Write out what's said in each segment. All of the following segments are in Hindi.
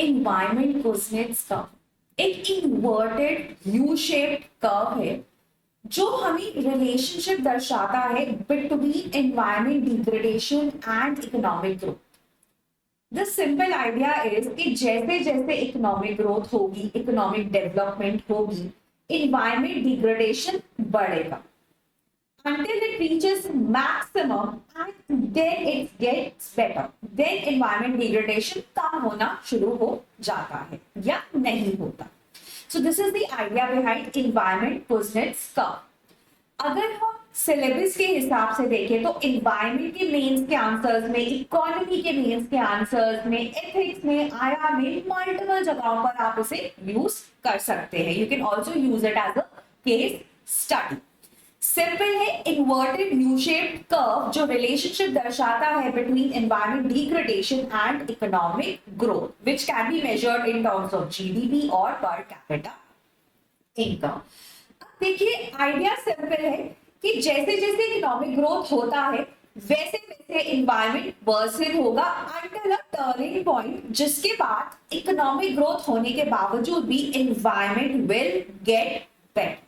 एनवायरमेंट कुजनेट्स कर्व एक इन्वर्टेड यू शेप्ड कर्व है जो हमें रिलेशनशिप दर्शाता है between environment degradation and economic growth. The simple idea is कि जैसे जैसे इकोनॉमिक ग्रोथ होगी, इकोनॉमिक डेवलपमेंट होगी, एनवायरमेंट डिग्रेडेशन बढ़ेगा until it reaches maximum and then it gets better, then environment degradation कम होना शुरू हो जाता है या नहीं होता। So this is the idea behind environment Kuznets curve। अगर हम सिलेबस के हिसाब से देखें तो एनवायरमेंट के मेंस के आंसर्स में, इकोनॉमी के मेंस के आंसर्स में, एथिक्स में, आईआर में मल्टीपल जगहों पर आप इसे यूज कर सकते हैं। You can also use it as a case study. Simple है, इन्वर्टेड यू शेप्ड कर्व जो रिलेशनशिप दर्शाता है between environment degradation and economic growth which can be measured in terms of GDP और पर कैपिटा इनकम। देखिए आइडिया सिंपल है कि जैसे जैसे इकोनॉमिक ग्रोथ होता है वैसे वैसे एनवायरमेंट वर्सन होगा अंटिल अ टर्निंग पॉइंट जिसके बाद इकोनॉमिक ग्रोथ होने के बावजूद भी एनवायरमेंट विल गेट बेटर।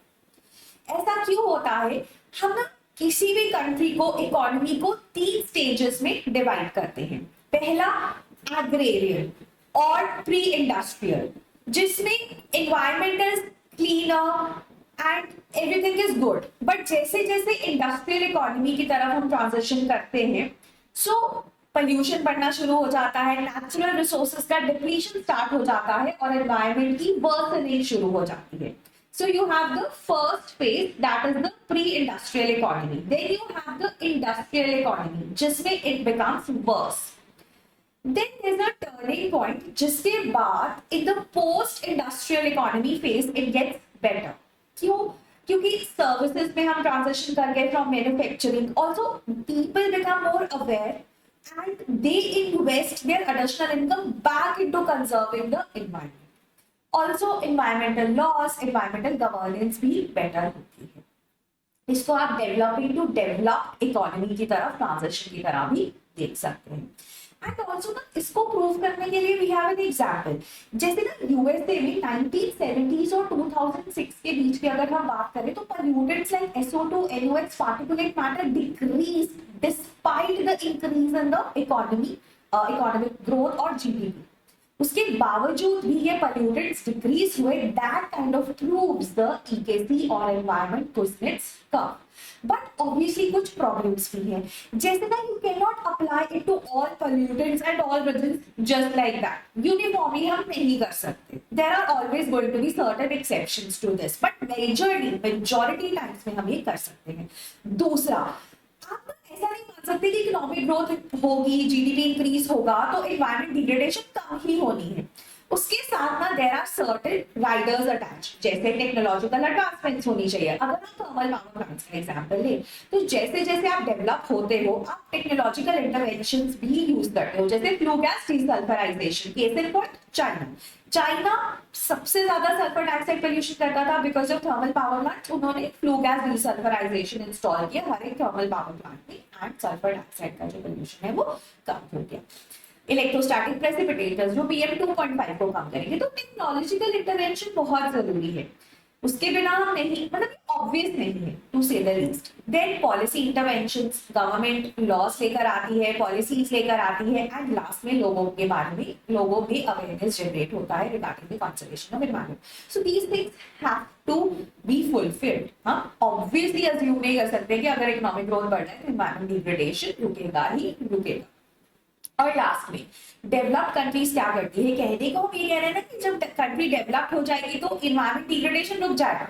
ऐसा क्यों होता है? हम ना किसी भी कंट्री को, इकोनॉमी को 3 स्टेजेस में डिवाइड करते हैं। पहला एग्रेरियन और प्री इंडस्ट्रियल, जिसमें environment is cleaner and everything is good, but जैसे जैसे इंडस्ट्रियल इकोनॉमी की तरफ हम ट्रांजिशन करते हैं सो पोल्यूशन बढ़ना शुरू हो जाता है, नेचुरल रिसोर्सेज का डिप्लीशन स्टार्ट हो जाता है और एनवायरमेंट की वर्सनिंग शुरू हो जाती है। So you have the first phase, that is the pre-industrial economy. Then you have the industrial economy, जिसमें it becomes worse. Then there's a turning point, जिसके बाद in the post-industrial economy phase it gets better. क्यों? क्योंकि services में हम transition कर गए from manufacturing. Also, people become more aware and they invest their additional income back into conserving the environment. Also environmental loss, environmental governance भी बेटर होती है। इसको आप डेवलपिंग टू डेवलप्ड इकोनॉमी की तरफ, ट्रांजिशन की तरह भी देख सकते हैं। एंड ऑल्सो ना इसको प्रूव करने के लिए वी हैव एन एग्जांपल। जैसे ना यूएसए में 1970s और 2006 के बीच की अगर हम बात करें तो pollutants like SO2, NOx, particulate matter decrease despite the increase in the economy, economic growth और जीडीपी। उसके बावजूद भी ये पोल्यूटेंट्स डिक्रीज हुए। That kind of proves the EKC और environment Kuznets curve. But obviously कुछ प्रॉब्लम्स भी हैं, जैसे ना you can not apply it to all pollutants and all regions just like that. Uniformly हम नहीं कर सकते। There are always going to be certain exceptions to this, but majority times में हम ये कर सकते हैं। दूसरा, आप ऐसा नहीं मान सकते कि इकोनॉमिक ग्रोथ होगी, जीडीपी इंक्रीज होगा तो एनवायरमेंट डिग्रेडेशन कम ही होनी है। उसके साथ ना there are certain riders attach, जैसे टेक्नोलॉजिकल एडवांसमेंट्स होनी चाहिए। अगर आप थर्मल पावर प्लांट्स का एग्जांपल ले तो जैसे जैसे आप डेवलप होते हो आप टेक्नोलॉजिकल इंटरवेंशंस भी यूज करते हो, जैसे flue gas desulphurisation. Case in point China सबसे ज्यादा सल्फर डाइऑक्साइड पोल्यूशन करता था because of thermal power plant. उन्होंने फ्लू गैस डीसल्फराइजेशन इंस्टॉल किया हर एक थर्मल पावर प्लांट में एंड सल्फर डाइऑक्साइड का जो पोल्यूशन है वो कम हो गया। इलेक्ट्रोस्टैटिक प्रेसिपिटेटर्स जो PM 2.5 को कम करेंगे। तो टेक्नोलॉजिकल इंटरवेंशन बहुत जरूरी है, उसके बिना हम नहीं, मतलब ऑब्वियस नहीं है to say the least. Then policy interventions, government laws लेकर आती है, पॉलिसीज लेकर आती है एंड लास्ट में लोगों के बारे में, लोगों में अवेयरनेस जनरेट होता है regarding the conservation of environment. So these things have to be fulfilled. हाँ, ऑब्वियसली अज्यूम नहीं कर सकते कि अगर इकोनॉमिक ग्रोथ बढ़ जाए तो एनवायरमेंट डिग्रेडेशन रुकेगा ही रुकेगा। और लास्ट में डेवलप्ड कंट्रीज क्या करती है, कहने को हम ये कह रहे हैं ना कि जब कंट्री डेवलप हो जाएगी तो एनवायरमेंट डिग्रेडेशन रुक जाएगा,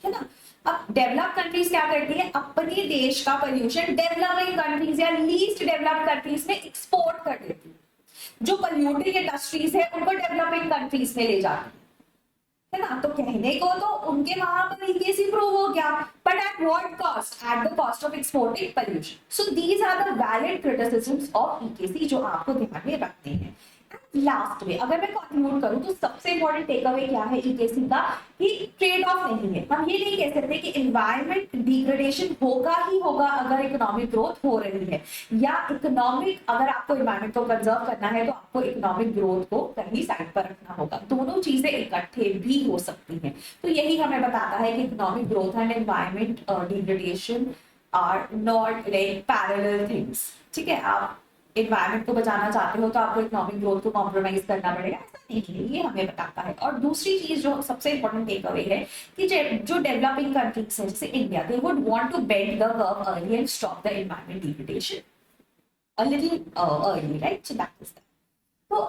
है ना। अब डेवलप्ड कंट्रीज क्या करती है, अपने देश का पोल्यूशन डेवलपिंग कंट्रीज या लीस्ट डेवलप्ड कंट्रीज में एक्सपोर्ट कर देती है। जो पोल्यूटिंग इंडस्ट्रीज है उनको डेवलपिंग कंट्रीज में ले जाती है ना। तो कहने को तो उनके वहां पर EKC प्रूव हो गया, but at what cost? At the cost of exporting pollution. So these are the valid criticisms of EKC जो आपको ध्यान में रखते हैं। लास्ट में अगर मैं कंक्लूड करूं तो सबसे इंपॉर्टेंट टेक अवे क्या है ईकेसी का, कि ट्रेड ऑफ नहीं है। हम ये नहीं कह सकते कि एनवायरमेंट डिग्रेडेशन होगा ही होगा अगर इकोनॉमिक ग्रोथ हो रही है, या इकोनॉमिक, अगर आपको एनवायरमेंट को कंजर्व करना है तो आपको इकोनॉमिक ग्रोथ को कहीं साइड पर रखना होगा। दोनों चीजें इकट्ठे भी हो सकती हैं। तो यही हमें बताता है कि economic growth and environment degradation are not like parallel things. ठीक है, आप एनवायरमेंट को बचाना चाहते हो तो आपको इकोनॉमिक ग्रोथ को कॉम्प्रोमाइज करना पड़ेगा, ऐसा नहीं है, ये हमें बताता है। और दूसरी चीज जो सबसे इंपॉर्टेंट टेक अवे है कि जो डेवलपिंग कंट्रीज है जैसे India, they would want to bend the curve early and stop the environment degradation a little early, right? So that is that. तो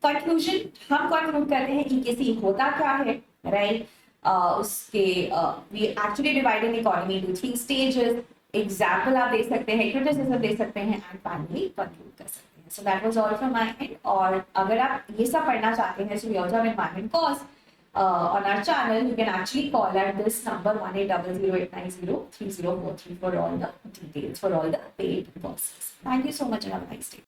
कंक्लूजन हम कंक्लूड करते हैं ईकेसी होता क्या है, राइट? उसके we actually divide in economy into 3 stages. Example आप दे सकते हैं, क्रिटिसिज्म दे सकते हैं एंड फाइनली कंक्लूड कर सकते हैं। So that was all from my end. और अगर आप ये सब पढ़ना चाहते हैं, so we also have environment course on our channel. You can actually call at this number 1800890304 for all the details, for all the paid courses. Thank you so much and have a nice day.